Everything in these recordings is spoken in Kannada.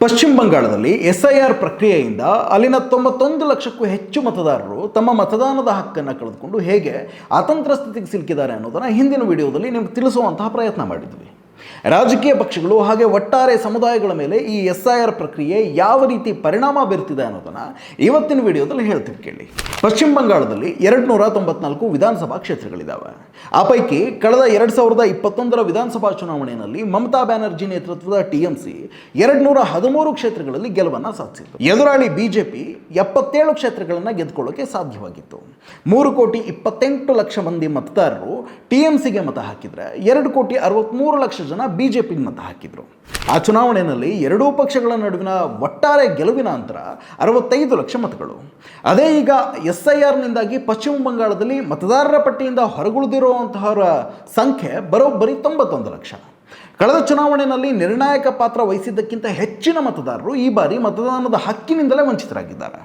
ಪಶ್ಚಿಮ ಬಂಗಾಳದಲ್ಲಿ ಎಸ್ಐಆರ್ ಪ್ರಕ್ರಿಯೆಯಿಂದ ಅಲ್ಲಿನ 91 ಲಕ್ಷಕ್ಕೂ ಹೆಚ್ಚು ಮತದಾರರು ತಮ್ಮ ಮತದಾನದ ಹಕ್ಕನ್ನು ಕಳೆದುಕೊಂಡು ಹೇಗೆ ಅತಂತ್ರ ಸ್ಥಿತಿಗೆ ಸಿಲುಕಿದ್ದಾರೆ ಅನ್ನೋದನ್ನು ಹಿಂದಿನ ವಿಡಿಯೋದಲ್ಲಿ ನಿಮಗೆ ತಿಳಿಸುವಂತಹ ಪ್ರಯತ್ನ ಮಾಡಿದ್ವಿ. ರಾಜಕೀಯ ಪಕ್ಷಗಳು ಹಾಗೆ ಒಟ್ಟಾರೆ ಸಮುದಾಯಗಳ ಮೇಲೆ ಈ ಎಸ್ಐಆರ್ ಪ್ರಕ್ರಿಯೆ ಯಾವ ರೀತಿ ಪರಿಣಾಮ ಬೀರ್ತಿದೆ ಅನ್ನೋದನ್ನು ಇವತ್ತಿನ ವಿಡಿಯೋದಲ್ಲಿ ಹೇಳ್ತೀವಿ ಕೇಳಿ. ಪಶ್ಚಿಮ ಬಂಗಾಳದಲ್ಲಿ 294 ವಿಧಾನಸಭಾ ಕ್ಷೇತ್ರಗಳಿದ್ದಾವೆ. ಆ ಪೈಕಿ ಕಳೆದ 2021 ವಿಧಾನಸಭಾ ಚುನಾವಣೆಯಲ್ಲಿ ಮಮತಾ ಬ್ಯಾನರ್ಜಿ ನೇತೃತ್ವದ ಟಿಎಂಸಿ 213 ಕ್ಷೇತ್ರಗಳಲ್ಲಿ ಗೆಲುವನ್ನು ಸಾಧಿಸಿತು. ಎದುರಾಳಿ ಬಿಜೆಪಿ 77 ಕ್ಷೇತ್ರಗಳನ್ನು ಗೆದ್ದುಕೊಳ್ಳೋಕೆ ಸಾಧ್ಯವಾಗಿತ್ತು. 3,28,00,000 ಮಂದಿ ಮತದಾರರು ಟಿಎಂಸಿಗೆ ಮತ ಹಾಕಿದ್ರೆ 2,63,00,000 ಜನ ಬಿಜೆಪಿಗೆ ಮತ ಹಾಕಿದ್ರು. ಆ ಚುನಾವಣೆಯಲ್ಲಿ ಎರಡೂ ಪಕ್ಷಗಳ ನಡುವಿನ ಒಟ್ಟಾರೆ ಗೆಲುವಿನ ಅಂತರ 65 ಲಕ್ಷ ಮತಗಳು. ಅದೇ ಈಗ ಎಸ್ಐಆರ್ನಿಂದಾಗಿ ಪಶ್ಚಿಮ ಬಂಗಾಳದಲ್ಲಿ ಮತದಾರರ ಪಟ್ಟಿಯಿಂದ ಹೊರಗುಳಿದಿರುವಂತಹವರ ಸಂಖ್ಯೆ ಬರೋಬ್ಬರಿ 91 ಲಕ್ಷ. ಕಳೆದ ಚುನಾವಣೆಯಲ್ಲಿ ನಿರ್ಣಾಯಕ ಪಾತ್ರ ವಹಿಸಿದ್ದಕ್ಕಿಂತ ಹೆಚ್ಚಿನ ಮತದಾರರು ಈ ಬಾರಿ ಮತದಾನದ ಹಕ್ಕಿನಿಂದಲೇ ವಂಚಿತರಾಗಿದ್ದಾರೆ.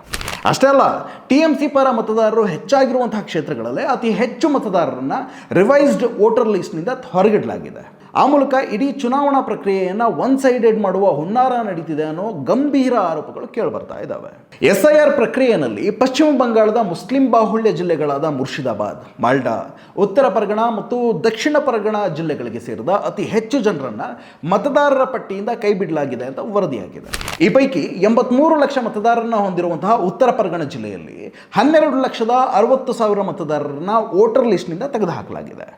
ಅಷ್ಟೇ ಅಲ್ಲ, ಟಿಎಂಸಿ ಪರ ಮತದಾರರು ಹೆಚ್ಚಾಗಿರುವಂತಹ ಕ್ಷೇತ್ರಗಳಲ್ಲೇ ಅತಿ ಹೆಚ್ಚು ಮತದಾರರನ್ನು ರಿವೈಸ್ಡ್ ವೋಟರ್ ಲಿಸ್ಟ್ನಿಂದ ಹೊರಗಿಡಲಾಗಿದೆ. ಆ ಮೂಲಕ ಇಡೀ ಚುನಾವಣಾ ಪ್ರಕ್ರಿಯೆಯನ್ನು ಒನ್ ಸೈಡೆಡ್ ಮಾಡುವ ಹುನ್ನಾರ ನಡೀತಿದೆ ಅನ್ನೋ ಗಂಭೀರ ಆರೋಪಗಳು ಕೇಳಿಬರ್ತಾ ಇದ್ದಾವೆ. ಎಸ್ಐಆರ್ ಪ್ರಕ್ರಿಯೆಯಲ್ಲಿ ಪಶ್ಚಿಮ ಬಂಗಾಳದ ಮುಸ್ಲಿಂ ಬಾಹುಳ್ಯ ಜಿಲ್ಲೆಗಳಾದ ಮುರ್ಷಿದಾಬಾದ್, ಮಾಲ್ಡಾ, ಉತ್ತರ ಪರಗಣ ಮತ್ತು ದಕ್ಷಿಣ ಪರಗಣ ಜಿಲ್ಲೆಗಳಿಗೆ ಸೇರಿದ ಅತಿ ಹೆಚ್ಚು ಜನರನ್ನು ಮತದಾರರ ಪಟ್ಟಿಯಿಂದ ಕೈಬಿಡಲಾಗಿದೆ ಅಂತ ವರದಿಯಾಗಿದೆ. ಈ ಪೈಕಿ 83 ಲಕ್ಷ ಮತದಾರರನ್ನ ಹೊಂದಿರುವಂತಹ ಉತ್ತರ ಪರಗಣ ಜಿಲ್ಲೆಯಲ್ಲಿ 12,60,000 ಮತದಾರರನ್ನ ವೋಟರ್ ಲಿಸ್ಟ್ನಿಂದ ತೆಗೆದುಹಾಕಲಾಗಿದೆ.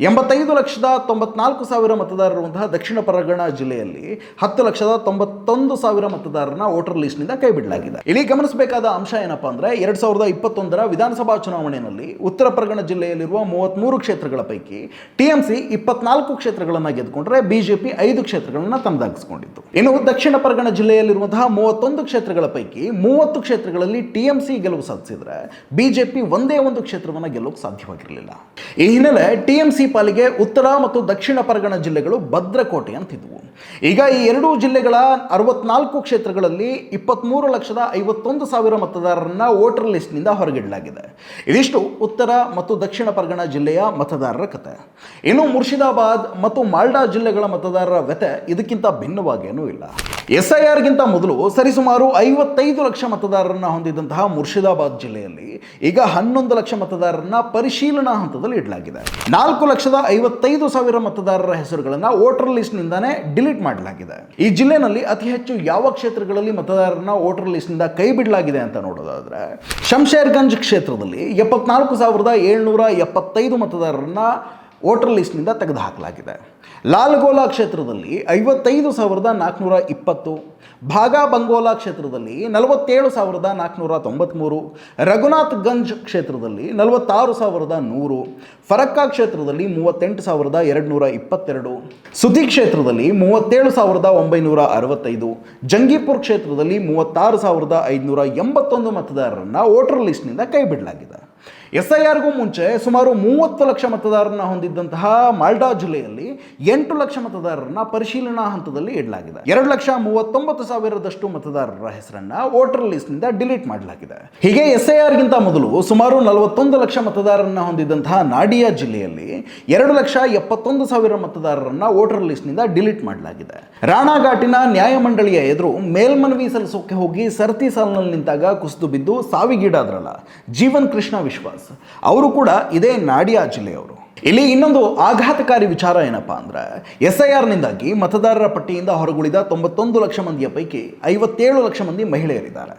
85,94,000 ಮತದಾರರುವಂತಹ ದಕ್ಷಿಣ ಪರಗಣ ಜಿಲ್ಲೆಯಲ್ಲಿ 10,91,000 ಮತದಾರರನ್ನ ವೋಟರ್ ಲಿಸ್ಟ್ನಿಂದ ಕೈಬಿಡಲಾಗಿದೆ. ಇಲ್ಲಿ ಗಮನಿಸಬೇಕಾದ ಅಂಶ ಏನಪ್ಪಾ ಅಂದ್ರೆ 2021 ವಿಧಾನಸಭಾ ಚುನಾವಣೆಯಲ್ಲಿ ಉತ್ತರ ಪರಗಣ ಜಿಲ್ಲೆಯಲ್ಲಿರುವ 33 ಕ್ಷೇತ್ರಗಳ ಪೈಕಿ ಟಿಎಂಸಿ 24 ಕ್ಷೇತ್ರಗಳನ್ನು ಗೆದ್ದುಕೊಂಡ್ರೆ ಬಿಜೆಪಿ 5 ಕ್ಷೇತ್ರಗಳನ್ನು ತಮ್ಮದಾಗಿಸಿಕೊಂಡಿತ್ತು. ಇನ್ನು ದಕ್ಷಿಣ ಪರಗಣ ಜಿಲ್ಲೆಯಲ್ಲಿರುವಂತಹ 31 ಕ್ಷೇತ್ರಗಳ ಪೈಕಿ 30 ಕ್ಷೇತ್ರಗಳಲ್ಲಿ ಟಿಎಂಸಿ ಗೆಲುವು ಸಾಧಿಸಿದ್ರೆ ಬಿಜೆಪಿ ಒಂದೇ ಒಂದು ಕ್ಷೇತ್ರವನ್ನು ಗೆಲ್ಲೋಕೆ ಸಾಧ್ಯವಾಗಿರಲಿಲ್ಲ. ಈ ಹಿನ್ನೆಲೆ ಟಿಎಂಸಿ ಪಾಲಿಗೆ ಉತ್ತರ ಮತ್ತು ದಕ್ಷಿಣ ಪರಗಣ ಜಿಲ್ಲೆಗಳು ಭದ್ರಕೋಟೆ ಅಂತಿದ್ವು. ಈಗ ಈ ಎರಡೂ ಜಿಲ್ಲೆಗಳ 64 ಕ್ಷೇತ್ರಗಳಲ್ಲಿ 23,51,000 ಮತದಾರರನ್ನ ವೋಟರ್ ಲಿಸ್ಟ್ನಿಂದ ಹೊರಗಿಡಲಾಗಿದೆ. ಇದಿಷ್ಟು ಉತ್ತರ ಮತ್ತು ದಕ್ಷಿಣ ಪರಗಣ ಜಿಲ್ಲೆಯ ಮತದಾರರ ಕತೆ. ಇನ್ನು ಮುರ್ಷಿದಾಬಾದ್ ಮತ್ತು ಮಾಲ್ಡಾ ಜಿಲ್ಲೆಗಳ ಮತದಾರರ ವ್ಯತೆ ಇದಕ್ಕಿಂತ ಭಿನ್ನವಾಗೇನೂ ಇಲ್ಲ. ಎಸ್ಐಆರ್ಗಿಂತ ಮೊದಲು ಸರಿಸುಮಾರು 55 ಲಕ್ಷ ಮತದಾರರನ್ನ ಹೊಂದಿದ್ದಂತಹ ಮುರ್ಷಿದಾಬಾದ್ ಜಿಲ್ಲೆಯಲ್ಲಿ ಈಗ 11 ಲಕ್ಷ ಮತದಾರರನ್ನ ಪರಿಶೀಲನಾ ಹಂತದಲ್ಲಿ ಇಡಲಾಗಿದೆ. 4,55,000 ಮತದಾರರ ಹೆಸರುಗಳನ್ನು ವೋಟರ್ ಲಿಸ್ಟ್ನಿಂದಾನೇ ಡಿಲೀಟ್ ಮಾಡಲಾಗಿದೆ. ಈ ಜಿಲ್ಲೆನಲ್ಲಿ ಅತಿ ಹೆಚ್ಚು ಯಾವ ಕ್ಷೇತ್ರಗಳಲ್ಲಿ ಮತದಾರರನ್ನ ವೋಟರ್ ಲಿಸ್ಟ್ನಿಂದ ಕೈ ಬಿಡಲಾಗಿದೆ ಅಂತ ನೋಡೋದಾದ್ರೆ ಶಂಶೇರ್ಗಂಜ್ ಕ್ಷೇತ್ರದಲ್ಲಿ 74,775 ಮತದಾರರನ್ನ ವೋಟರ್ ಲಿಸ್ಟ್ನಿಂದ ತೆಗೆದುಹಾಕಲಾಗಿದೆ. ಲಾಲ್ಗೋಲಾ ಕ್ಷೇತ್ರದಲ್ಲಿ 55,420, ಭಾಗಾ ಬಂಗೋಲಾ ಕ್ಷೇತ್ರದಲ್ಲಿ 47,493, ರಘುನಾಥ್ ಗಂಜ್ ಕ್ಷೇತ್ರದಲ್ಲಿ 46,100, ಫರಕ್ಕಾ ಕ್ಷೇತ್ರದಲ್ಲಿ 38,222, ಸುತಿ ಕ್ಷೇತ್ರದಲ್ಲಿ 37,965, ಜಂಗೀಪುರ್ ಕ್ಷೇತ್ರದಲ್ಲಿ 36,581 ಮತದಾರರನ್ನ ವೋಟರ್ ಲಿಸ್ಟ್ನಿಂದ ಕೈಬಿಡಲಾಗಿದೆ. ಎಸ್ಐಆರ್ಗೂ ಮುಂಚೆ ಸುಮಾರು 30 ಲಕ್ಷ ಮತದಾರರನ್ನ ಹೊಂದಿದ್ದಂತಹ ಮಾಲ್ಡಾ ಜಿಲ್ಲೆಯಲ್ಲಿ 8 ಲಕ್ಷ ಮತದಾರರನ್ನ ಪರಿಶೀಲನಾ ಹಂತದಲ್ಲಿ ಇಡಲಾಗಿದೆ. 2,39,000 ಮತದಾರರ ಹೆಸರನ್ನ ವೋಟರ್ ಲಿಸ್ಟ್ನಿಂದ ಡಿಲೀಟ್ ಮಾಡಲಾಗಿದೆ. ಹೀಗೆ ಎಸ್ಐಆರ್ಗಿಂತ ಮೊದಲು ಸುಮಾರು 41 ಲಕ್ಷ ಮತದಾರರನ್ನ ಹೊಂದಿದ್ದಂತಹ ನಾಡಿಯಾ ಜಿಲ್ಲೆಯಲ್ಲಿ 2,71,000 ಮತದಾರರನ್ನ ವೋಟರ್ ಲಿಸ್ಟ್ನಿಂದ ಡಿಲೀಟ್ ಮಾಡಲಾಗಿದೆ. ರಾಣಾಘಾಟಿನ ನ್ಯಾಯಮಂಡಳಿಯ ಎದುರು ಮೇಲ್ಮನವಿ ಸಲ್ಲಿಸೋಕೆ ಹೋಗಿ ಸರತಿ ಸಾಲಿನಲ್ಲಿ ನಿಂತಾಗ ಕುಸಿದು ಬಿದ್ದು ಸಾವಿಗೀಡಾದ್ರಲ್ಲ ಜೀವನ್ ಕೃಷ್ಣ ವಿಶ್ವಾಸ್, ಅವರು ಕೂಡ ಇದೇ ನಾಡಿಯಾ ಜಿಲ್ಲೆಯವರು. ಇಲ್ಲಿ ಇನ್ನೊಂದು ಆಘಾತಕಾರಿ ವಿಚಾರ ಏನಪ್ಪಾ ಅಂದ್ರೆ ಎಸ್ಐಆರ್ನಿಂದಾಗಿ ಮತದಾರರ ಪಟ್ಟಿಯಿಂದ ಹೊರಗುಳಿದ 91 ಲಕ್ಷ ಮಂದಿಯ ಪೈಕಿ 57 ಲಕ್ಷ ಮಂದಿ ಮಹಿಳೆಯರಿದ್ದಾರೆ.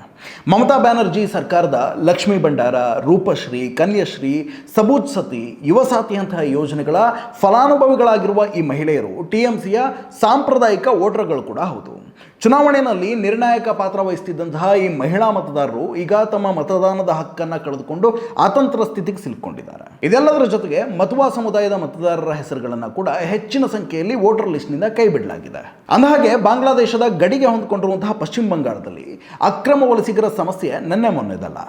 ಮಮತಾ ಬ್ಯಾನರ್ಜಿ ಸರ್ಕಾರದ ಲಕ್ಷ್ಮೀ ಭಂಡಾರ, ರೂಪಶ್ರೀ, ಕನ್ಯಶ್ರೀ, ಸಬೂಜ್ ಸತಿ, ಯುವ ಸಾಥಿಯಂತಹ ಯೋಜನೆಗಳ ಫಲಾನುಭವಿಗಳಾಗಿರುವ ಈ ಮಹಿಳೆಯರು ಟಿಎಂಸಿಯ ಸಾಂಪ್ರದಾಯಿಕ ವೋಟರ್ಗಳು ಕೂಡ ಹೌದು. ಚುನಾವಣೆಯಲ್ಲಿ ನಿರ್ಣಾಯಕ ಪಾತ್ರ ವಹಿಸುತ್ತಿದ್ದಂತಹ ಈ ಮಹಿಳಾ ಮತದಾರರು ಈಗ ತಮ್ಮ ಮತದಾನದ ಹಕ್ಕನ್ನು ಕಳೆದುಕೊಂಡು ಅತಂತ್ರ ಸ್ಥಿತಿಗೆ ಸಿಲುಕೊಂಡಿದ್ದಾರೆ. ಇದೆಲ್ಲದರ ಜೊತೆಗೆ ಮತುವಾ ಸಮುದಾಯದ ಮತದಾರರ ಹೆಸರುಗಳನ್ನು ಕೂಡ ಹೆಚ್ಚಿನ ಸಂಖ್ಯೆಯಲ್ಲಿ ವೋಟರ್ ಲಿಸ್ಟ್ನಿಂದ ಕೈಬಿಡಲಾಗಿದೆ. ಅಂದಹಾಗೆ ಬಾಂಗ್ಲಾದೇಶದ ಗಡಿಗೆ ಹೊಂದಿಕೊಂಡಿರುವಂತಹ ಪಶ್ಚಿಮ ಬಂಗಾಳದಲ್ಲಿ ಅಕ್ರಮ ವಲಸಿಗರ ಸಮಸ್ಯೆ ಮೊನ್ನೆದಲ್ಲ.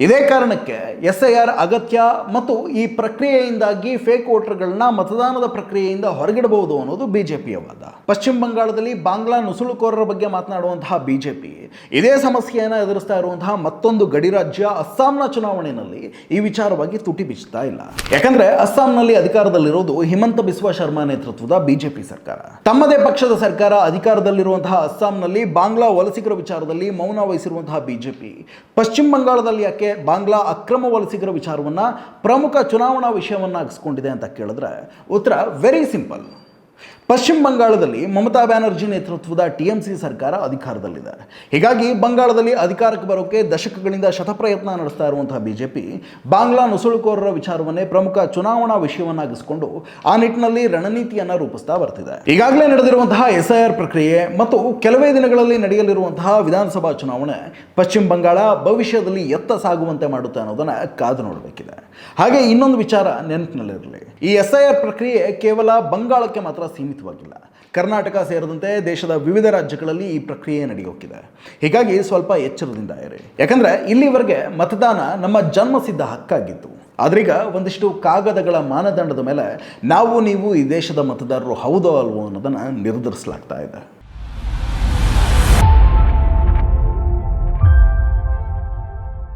ಇದೇ ಕಾರಣಕ್ಕೆ SIR ಅಗತ್ಯ ಮತ್ತು ಈ ಪ್ರಕ್ರಿಯೆಯಿಂದಾಗಿ ಫೇಕ್ ವೋಟರ್ಗಳನ್ನ ಮತದಾನದ ಪ್ರಕ್ರಿಯೆಯಿಂದ ಹೊರಗಿಡಬಹುದು ಅನ್ನೋದು ಬಿಜೆಪಿಯ ವಾದ. ಪಶ್ಚಿಮ ಬಂಗಾಳದಲ್ಲಿ ಬಾಂಗ್ಲಾ ನುಸುಳುಕೋರರ ಬಗ್ಗೆ ಮಾತನಾಡುವಂತಹ ಬಿಜೆಪಿ ಇದೇ ಸಮಸ್ಯೆಯನ್ನು ಎದುರಿಸ್ತಾ ಇರುವಂತಹ ಮತ್ತೊಂದು ಗಡಿ ರಾಜ್ಯ ಅಸ್ಸಾಂನ ಚುನಾವಣೆಯಲ್ಲಿ ಈ ವಿಚಾರವಾಗಿ ತುಟಿ ಬಿಚ್ಚುತ್ತಾ ಇಲ್ಲ. ಯಾಕಂದ್ರೆ ಅಸ್ಸಾಂನಲ್ಲಿ ಅಧಿಕಾರದಲ್ಲಿರೋದು ಹಿಮಂತ ಬಿಸ್ವಾ ಶರ್ಮಾ ನೇತೃತ್ವದ ಬಿಜೆಪಿ ಸರ್ಕಾರ. ತಮ್ಮದೇ ಪಕ್ಷದ ಸರ್ಕಾರ ಅಧಿಕಾರದಲ್ಲಿರುವಂತಹ ಅಸ್ಸಾಂನಲ್ಲಿ ಬಾಂಗ್ಲಾ ವಲಸಿಗರ ವಿಚಾರದಲ್ಲಿ ಮೌನ ವಹಿಸಿರುವಂತಹ ಬಿಜೆಪಿ ಪಶ್ಚಿಮ ಬಂಗಾಳದಲ್ಲಿ ಯಾಕೆ ಬಾಂಗ್ಲಾ ಅಕ್ರಮ ವಲಸಿಗರ ವಿಚಾರವನ್ನ ಪ್ರಮುಖ ಚುನಾವಣಾ ವಿಷಯವನ್ನಾಗಿಸಿಕೊಂಡಿದೆ ಅಂತ ಕೇಳಿದ್ರೆ ಉತ್ತರ ವೆರಿ ಸಿಂಪಲ್. ಪಶ್ಚಿಮ ಬಂಗಾಳದಲ್ಲಿ ಮಮತಾ ಬ್ಯಾನರ್ಜಿ ನೇತೃತ್ವದ TMC ಸರ್ಕಾರ ಅಧಿಕಾರದಲ್ಲಿದೆ. ಹೀಗಾಗಿ ಬಂಗಾಳದಲ್ಲಿ ಅಧಿಕಾರಕ್ಕೆ ಬರೋಕೆ ದಶಕಗಳಿಂದ ಶತಪ್ರಯತ್ನ ನಡೆಸ್ತಾ ಇರುವಂತಹ ಬಿಜೆಪಿ ಬಾಂಗ್ಲಾ ನುಸುಳುಕೋರರ ವಿಚಾರವನ್ನೇ ಪ್ರಮುಖ ಚುನಾವಣಾ ವಿಷಯವನ್ನಾಗಿಸಿಕೊಂಡು ಆ ನಿಟ್ಟಿನಲ್ಲಿ ರಣನೀತಿಯನ್ನು ರೂಪಿಸ್ತಾ ಬರ್ತಿದೆ. ಈಗಾಗಲೇ ನಡೆದಿರುವಂತಹ SIR ಪ್ರಕ್ರಿಯೆ ಮತ್ತು ಕೆಲವೇ ದಿನಗಳಲ್ಲಿ ನಡೆಯಲಿರುವಂತಹ ವಿಧಾನಸಭಾ ಚುನಾವಣೆ ಪಶ್ಚಿಮ ಬಂಗಾಳ ಭವಿಷ್ಯದಲ್ಲಿ ಎತ್ತ ಸಾಗುವಂತೆ ಮಾಡುತ್ತೆ ಅನ್ನೋದನ್ನ ಕಾದು ನೋಡಬೇಕಿದೆ. ಹಾಗೆ ಇನ್ನೊಂದು ವಿಚಾರ ನೆನಪಿನಲ್ಲಿರಲಿ, ಈ SIR ಪ್ರಕ್ರಿಯೆ ಕೇವಲ ಬಂಗಾಳಕ್ಕೆ ಮಾತ್ರ ಸೀಮಿತವಾಗಿಲ್ಲ. ಕರ್ನಾಟಕ ಸೇರಿದಂತೆ ದೇಶದ ವಿವಿಧ ರಾಜ್ಯಗಳಲ್ಲಿ ಈ ಪ್ರಕ್ರಿಯೆ ನಡೆಯೋಕಿದೆ. ಹೀಗಾಗಿ ಸ್ವಲ್ಪ ಎಚ್ಚರದಿಂದ ಇರಿ. ಯಾಕಂದ್ರೆ ಇಲ್ಲಿವರೆಗೆ ಮತದಾನ ನಮ್ಮ ಜನ್ಮಸಿದ್ಧ ಹಕ್ಕಾಗಿತ್ತು. ಆದ್ರೀಗ ಒಂದಿಷ್ಟು ಕಾಗದಗಳ ಮಾನದಂಡದ ಮೇಲೆ ನಾವು ನೀವು ಈ ದೇಶದ ಮತದಾರರು ಹೌದೋ ಅಲ್ವೋ ಅನ್ನೋದನ್ನು ನಿರ್ಧರಿಸಲಾಗ್ತಾ ಇದೆ.